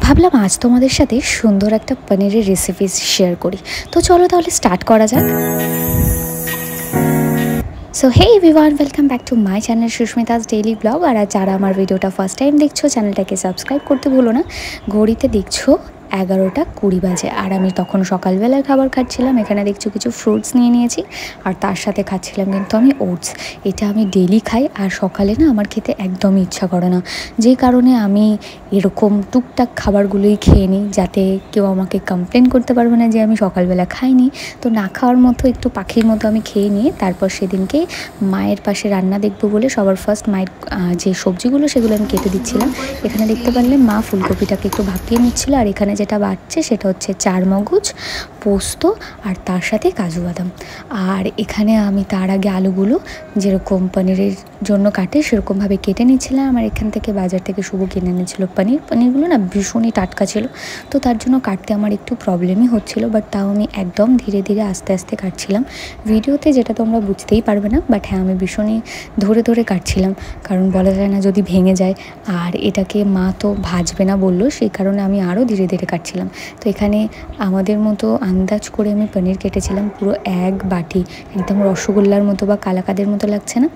ভাবলাম আজ তোমাদের সাথে সুন্দর একটা পনিরের রেসিপি শেয়ার করি। তো চলো তাহলে স্টার্ট করা যাক। So hey everyone, welcome back to my channel Susmita's daily blog. আর যারা আমার ভিডিওটা ফার্স্ট টাইম দেখছো চ্যানেলটাকে সাবস্ক্রাইব করতে ভুলো না। ঘড়িতে দেখছো 11:20 বাজে, আর আমি তখন সকালবেলায় খাবার খাচ্ছিলাম। এখানে দেখছো কিছু ফ্রুটস নিয়ে নিয়েছি, আর তার সাথে খাচ্ছিলাম কিন্তু আমি ওটস। এটা আমি ডেলি খাই, আর সকালে না আমার খেতে একদমই ইচ্ছা করে না, যে কারণে আমি এরকম টুকটাক খাবারগুলোই খেয়ে নিই, যাতে কেউ আমাকে কমপ্লেন করতে পারবে না যে আমি সকালবেলা খাইনি। তো না খাওয়ার মতো একটু পাখির মতো আমি খেয়ে নিয়ে তারপর সেদিনকে মায়ের পাশে রান্না দেখবো বলে সবার ফার্স্ট মায়ের যে সবজিগুলো সেগুলো আমি কেটে দিচ্ছিলাম। এখানে দেখতে পারলে মা ফুলকপিটাকে একটু ভাপিয়ে নিচ্ছিল, আর এখানে যেটা বাড়ছে সেটা হচ্ছে চারমগজ, পোস্ত, আর তার সাথে কাজু বাদাম। আর এখানে আমি তার আগে আলুগুলো যেরকম পনিরের জন্য কাটে সেরকমভাবে কেটে নিচ্ছিলাম। আর এখান থেকে বাজার থেকে শুভ কিনে এনেছিল পনিরগুলো না ভীষণই টাটকা ছিল, তো তার জন্য কাটতে আমার একটু প্রবলেমই হচ্ছিল, বাট তাও আমি একদম ধীরে ধীরে আস্তে আস্তে কাটছিলাম। ভিডিওতে যেটা তোমরা বুঝতেই পারবে না, বাট হ্যাঁ আমি ভীষণই ধরে ধরে কাটছিলাম, কারণ বলা যায় না যদি ভেঙে যায়। আর এটাকে মা তো ভাজবে না বললো, সেই কারণে আমি আরও ধীরে ধীরে কাটছিলাম। তো এখানে আমাদের মতো আন্দাজ করে আমি পনির কেটেছিলাম, পুরো এক বাটি, একদম রসগোল্লার মতো বা কালাকাদের মতো লাগছে না।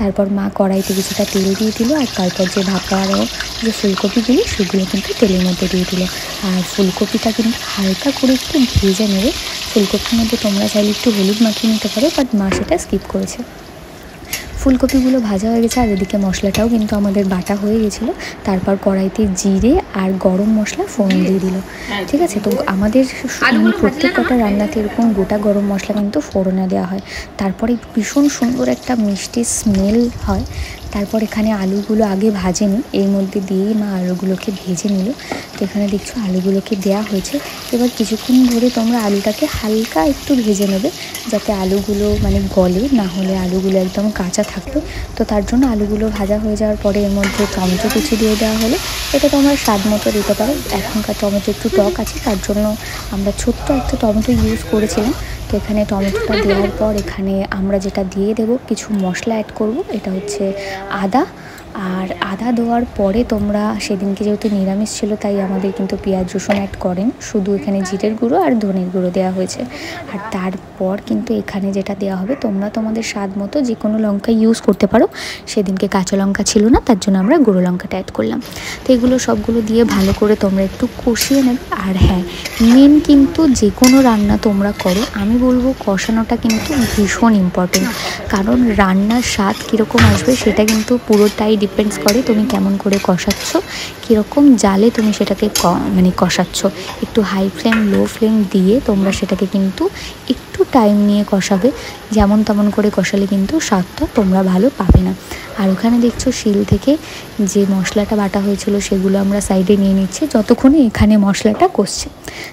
তারপর মা কড়াইতে কিছুটা তেল দিয়ে দিল, আর তারপর যে ভাপানো যে ফুলকপিগুলো সেগুলো কিন্তু তেলের মধ্যে দিয়ে দিল। আর ফুলকপিটা কিন্তু হালকা করে একটু ভেজে নেবে। ফুলকপির মধ্যে তোমরা চাইলে একটু হলুদ মাখিয়ে নিতে পারো, বাট মা সেটা স্কিপ করেছে। ফুলকপিগুলো ভাজা হয়ে গেছে, আর এদিকে মশলাটাও কিন্তু আমাদের বাটা হয়ে গেছিলো। তারপর কড়াইতে জিরে আর গরম মশলা ফোড়ন দিয়ে দিল। ঠিক আছে, তো আমাদের প্রত্যেক কটা রান্নাতে এরকম গোটা গরম মশলা কিন্তু ফোড়নে দেওয়া হয়, তারপরে ভীষণ সুন্দর একটা মিষ্টি স্মেল হয়। তারপর এখানে আলুগুলো আগে ভাজেনি, এর মধ্যে দিয়েই মা আলুগুলোকে ভেজে নিল। তো এখানে দেখছো আলুগুলোকে দেওয়া হয়েছে। এবার কিছুক্ষণ ধরে তোমরা আলুটাকে হালকা একটু ভেজে নেবে, যাতে আলুগুলো মানে গলে, না হলে আলুগুলো একদম কাঁচা থাকবে। তো তার জন্য আলুগুলো ভাজা হয়ে যাওয়ার পরে এর মধ্যে টমেটো কুচি দিয়ে দেওয়া হলো। এটা তোমরা স্বাদ মতো দিতে পারো, এখনকার টমেটো একটু টক আছে, তার জন্য আমরা ছোট্ট একটা টমেটো ইউজ করেছিলাম। তো এখানে টমেটোটা দেওয়ার পর এখানে আমরা যেটা দিয়ে দেবো কিছু মশলা অ্যাড করব। এটা হচ্ছে আদা, আর আদা দেওয়ার পরে তোমরা সেদিনকে যেহেতু নিরামিষ ছিল তাই আমাদের কিন্তু পেঁয়াজ রসুন অ্যাড করেন, শুধু এখানে জিরের গুঁড়ো আর ধনের গুঁড়ো দেওয়া হয়েছে। আর তারপর কিন্তু এখানে যেটা দেওয়া হবে, তোমরা তোমাদের স্বাদ মতো যে কোনো লঙ্কা ইউজ করতে পারো। সেদিনকে কাঁচা লঙ্কা ছিল না, তার জন্য আমরা গুঁড়ো লঙ্কাটা অ্যাড করলাম। তো এগুলো সবগুলো দিয়ে ভালো করে তোমরা একটু কষিয়ে নেবে। আর হ্যাঁ, মেন কিন্তু যে কোনো রান্না তোমরা করো, আমি বলবো কষানোটা কিন্তু ভীষণ ইম্পর্টেন্ট, কারণ রান্নার স্বাদ কীরকম আসবে সেটা কিন্তু পুরোটাই ডিপেন্ডস করে তুমি কেমন করে কষাচ্ছ, কীরকম জালে তুমি সেটাকে মানে কষাচ্ছ। একটু হাই ফ্লেম লো ফ্লেম দিয়ে তোমরা সেটাকে কিন্তু একটু টাইম নিয়ে কষাবে, যেমন তেমন করে কষালে কিন্তু স্বাদটা তোমরা ভালো পাবে না। আর ওখানে দেখছো শিল থেকে যে মশলাটা বাটা হয়েছিল সেগুলো আমরা সাইডে নিয়ে নিচ্ছি, যতক্ষণে এখানে মশলাটা কষছে।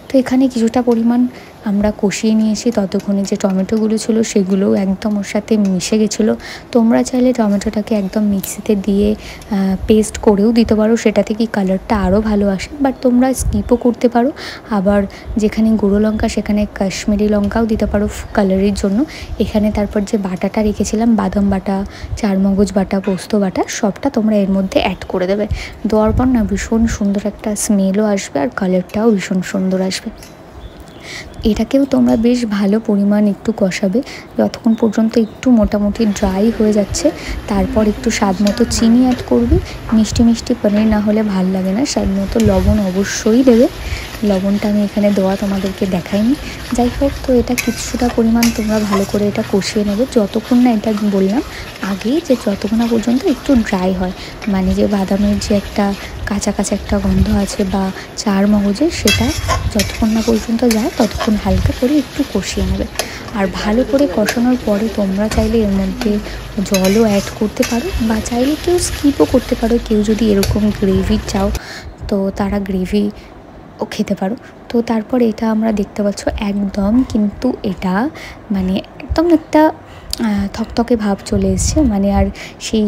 তো এখানে কিছুটা পরিমাণ আমরা কষিয়ে নিয়েছি, ততক্ষণে যে টমেটোগুলো ছিল সেগুলোও একদম ওর সাথে মিশে গেছিলো। তোমরা চাইলে টমেটোটাকে একদম মিক্সিতে দিয়ে পেস্ট করেও দিতে পারো, সেটা থেকে কালারটা আরও ভালো আসে, বাট তোমরা স্কিপও করতে পারো। আবার যেখানে গুঁড়ো লঙ্কা সেখানে কাশ্মীরি লঙ্কাও দিতে পারো কালারের জন্য। এখানে তারপর যে বাটাটা রেখেছিলাম, বাদাম বাটা, চারমগজ বাটা, পোস্ত বাটা, সবটা তোমরা এর মধ্যে অ্যাড করে দেবে। দেওয়ার পর না ভীষণ সুন্দর একটা স্মেলও আসবে, আর কালারটাও ভীষণ সুন্দর আসবে। এটাকেও তোমরা বেশ ভালো পরিমাণ একটু কষাবে, যতক্ষণ পর্যন্ত একটু মোটামুটি ড্রাই হয়ে যাচ্ছে। তারপর একটু স্বাদ মতো চিনি অ্যাড করবে, মিষ্টি মিষ্টি পনির না হলে ভাল লাগে না। স্বাদ মতো লবণ অবশ্যই দেবে, লবণটা আমি এখানে দেওয়া তোমাদেরকে দেখাইনি। যাই হোক, তো এটা কিছুটা পরিমাণ তোমরা ভালো করে এটা কষিয়ে নেবে, যতক্ষণ না, এটা বললাম আগেই যে যতক্ষণ না পর্যন্ত একটু ড্রাই হয়, মানে যে বাদামের যে একটা কাঁচা কাঁচা একটা গন্ধ আছে বা চারমগজের, সেটা যতক্ষণ না পর্যন্ত যায় ততক্ষণ হালকা করে একটু কষিয়ে নেবে। আর ভালো করে কষানোর পরে তোমরা চাইলে এর মধ্যে জলও অ্যাড করতে পারো, বা চাইলে কেউ স্কিপও করতে পারো। কেউ যদি এরকম গ্রেভি চাও তো তারা গ্রেভিও খেতে পারো। তো তারপর এটা আমরা দেখতে পাচ্ছ একদম কিন্তু এটা মানে একদম একটা থকথকে ভাব চলে এসছে, মানে আর সেই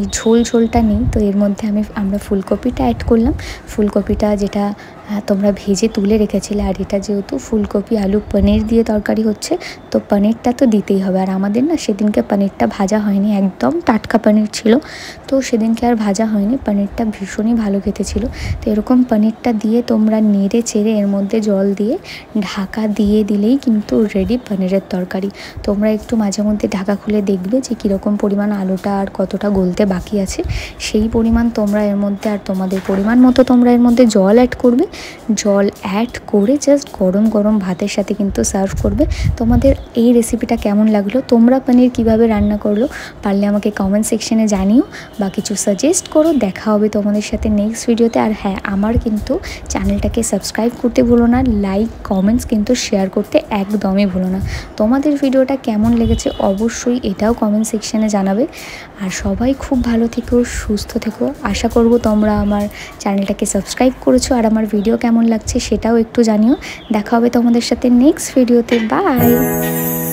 ঝোলটা নেই। তো এর মধ্যে আমরা ফুলকপিটা অ্যাড করলাম। ফুলকপিটা যেটা তোমরা ভেজে তুলে রেখেছিলে, আর এটা যেহেতু ফুলকপি আলু পনির দিয়ে তরকারি হচ্ছে, তো পনিরটা তো দিতেই হবে। আর আমাদের না সেদিনকে পনিরটা ভাজা হয়নি, একদম টাটকা পনির ছিল, তো সেদিনকে আর ভাজা হয়নি। পনিরটা ভীষণই ভালো খেতে ছিল। তো এরকম পনিরটা দিয়ে তোমরা নেড়ে চেড়ে এর মধ্যে জল দিয়ে ঢাকা দিয়ে দিলেই কিন্তু রেডি পনিরের তরকারি। তোমরা একটু মাঝে মধ্যে ঢাকা খুলে দেখবে যে কীরকম পরিমাণ আলুটা আর কতটা গলতে বাকি আছে। সেই পরিমাণ তোমরা এর মধ্যে, আর তোমাদের পরিমাণ মতো তোমরা এর মধ্যে জল অ্যাড করবে। জল অ্যাড করে জাস্ট গরম গরম ভাতের সাথে কিন্তু সার্ভ করবে। তোমাদের এই রেসিপিটা কেমন লাগলো, তোমরা পনির কিভাবে রান্না করলো, পারলে আমাকে কমেন্ট সেকশনে জানিও বা কিছু সাজেস্ট করো। দেখা হবে তোমাদের সাথে নেক্সট ভিডিওতে। আর হ্যাঁ, আমার কিন্তু চ্যানেলটাকে সাবস্ক্রাইব করতে ভুলো না, লাইক কমেন্টস কিন্তু শেয়ার করতে একদমই ভুলো না। তোমাদের ভিডিওটা কেমন লেগেছে অবশ্যই এটাও কমেন্ট সেকশনে জানাবে। আর সবাই খুব ভালো থেকো, সুস্থ থেকো। আশা করব তোমরা আমার চ্যানেলটাকে সাবস্ক্রাইব করেছো, আর আমার ভিডিও কেমন লাগছে সেটাও একটু জানিও। দেখা হবে তোমাদের সাথে নেক্সট ভিডিওতে। বাই।